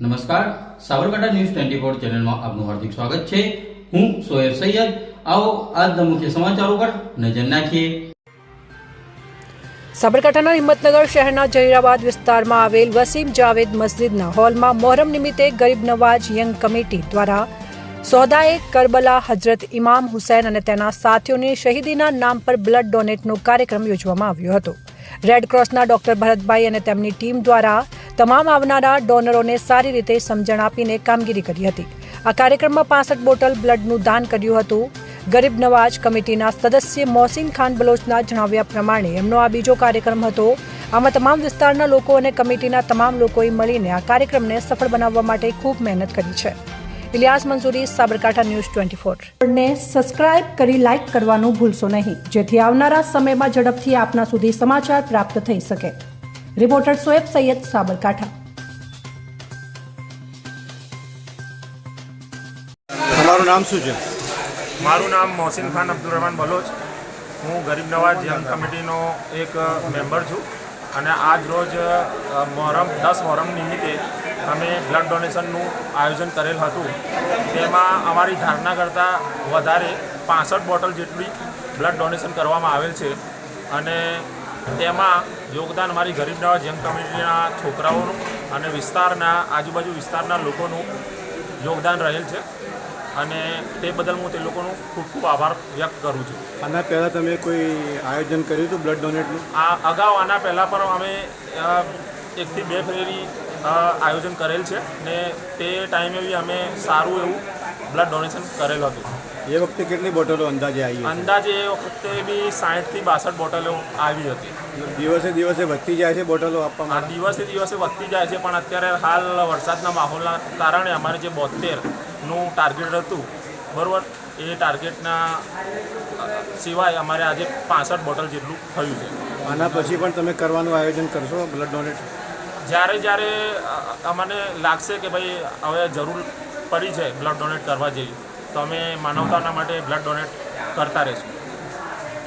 નમસ્કાર, સાબરકાંઠા ન્યૂઝ 24 ચેનલમાં આપનું હાર્દિક સ્વાગત છે। હું સોહેર સૈયદ। આવો આજના મુખ્ય સમાચારો પર નજર નાખીએ। સાબરકાંઠાના હિંમતનગર શહેરના જહીરાબાદ વિસ્તારમાં આવેલ વસીમ જાવેદ મસ્જિદના હોલમાં મોહરમ નિમિત્તે ગરીબ નવાજ યંગ કમિટી દ્વારા સોદાએ કરબલા હજરત ઇમામ હુસૈન અને તેના સાથીઓની શહીદીના નામ પર બ્લડ ડોનેટનો કાર્યક્રમ યોજવામાં આવ્યો હતો। રેડ ક્રોસના ડોક્ટર ભરતભાઈ અને તેમની ટીમ દ્વારા તમામ આવનારા ડોનરોને સારી રીતે સમજણ આપીને કામગીરી કરી હતી। આ કાર્યક્રમમાં 65 બોટલ બ્લડનું દાન કર્યું હતું। ગરીબ નવાજ કમિટીના સદસ્ય મોહસિન ખાન બલોચના જણાવ્યા પ્રમાણે એમનો આ બીજો કાર્યક્રમ હતો। આમાં તમામ વિસ્તારના લોકો અને કમિટીના તમામ લોકોએ મળીને આ કાર્યક્રમને સફળ બનાવવા માટે ખૂબ મહેનત કરી છે। ઇલિયાસ મંસૂરી, સાબરકાંઠા ન્યૂઝ 24 ને સબસ્ક્રાઇબ કરી લાઇક કરવાનું ભૂલશો નહીં, જેથી આવનારા સમયમાં ઝડપથી આપના સુધી સમાચાર પ્રાપ્ત થઈ શકે। રિપોર્ટર સોએબ સૈયદ, સાબરકાંઠા। તમારું નામ શું છે? મારું નામ મોહસિન ખાન અબ્દુલ रहमान બલોચ। હું ગરીબ નવાજ યંગ કમિટીનો એક મેમ્બર છું અને આજ રોજ મોહરમ 10 મોહરમ નિમિત્તે અમે બ્લડ ડોનેશનનું આયોજન કરેલ હતું। તેમાં અમારી ધારણા કરતાં વધારે 65 બોટલ જેટલી બ્લડ ડોનેશન કરવામાં આવેલ છે અને તેમાં યોગદાન અમારી ગરીબ નવાજ યંગ કમિટીના છોકરાઓનું અને વિસ્તારના આજુબાજુ વિસ્તારના લોકોનું યોગદાન રહેલ છે અને તે બદલ હું તે લોકોનો ખૂબ ખૂબ આભાર વ્યક્ત કરું છું। આના પહેલાં તમે કોઈ આયોજન કર્યું હતું બ્લડ ડોનેટનું? અગાઉ આના પહેલાં પણ અમે 1 થી 2 ફેરી આયોજન કરેલ છે ને તે ટાઈમે બી અમે સારું એવું બ્લડ ડોનેશન કરેલ હતું। એ વખતે કેટલી બોટલો અંદાજે આવી? અંદાજે એ વખતે બી 60 થી 62 બોટલો આવી હતી। દિવસે દિવસે વધતી જાય છે બોટલો આપવામાં? દિવસે દિવસે વધતી જાય છે, પણ અત્યારે હાલ વરસાદના માહોલના કારણે અમારે જે 72નું ટાર્ગેટ હતું બરાબર, એ ટાર્ગેટના સિવાય અમારે આજે 65 બોટલ જેટલું થયું છે। આના પછી પણ તમે કરવાનું આયોજન કરશો બ્લડ ડોનેટ? જ્યારે અમને લાગશે કે ભાઈ હવે જરૂર પડી છે બ્લડ ડોનેટ કરવા જેવી, તો અમે માનવતાના માટે બ્લડ ડોનેટ કરતા રહીશું।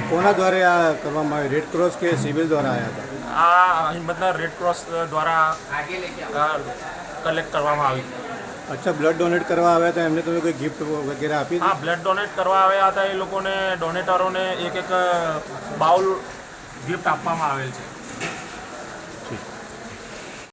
કોના દ્વારા આ કરવામાં આવ્યું? રેડ ક્રોસ કે સિવિલ દ્વારા આવ્યા હતા? આ હિંમતનગર રેડ ક્રોસ દ્વારા કલેક્ટ કરવામાં આવી। અચ્છા, બ્લડ ડોનેટ કરવા આવ્યા હતા, એમને તમે કોઈ ગિફ્ટ વગેરે આપી? હા, બ્લડ ડોનેટ કરવા આવ્યા હતા એ લોકોને, ડોનેટરોને એક બાઉલ ગિફ્ટ આપવામાં આવેલ છે।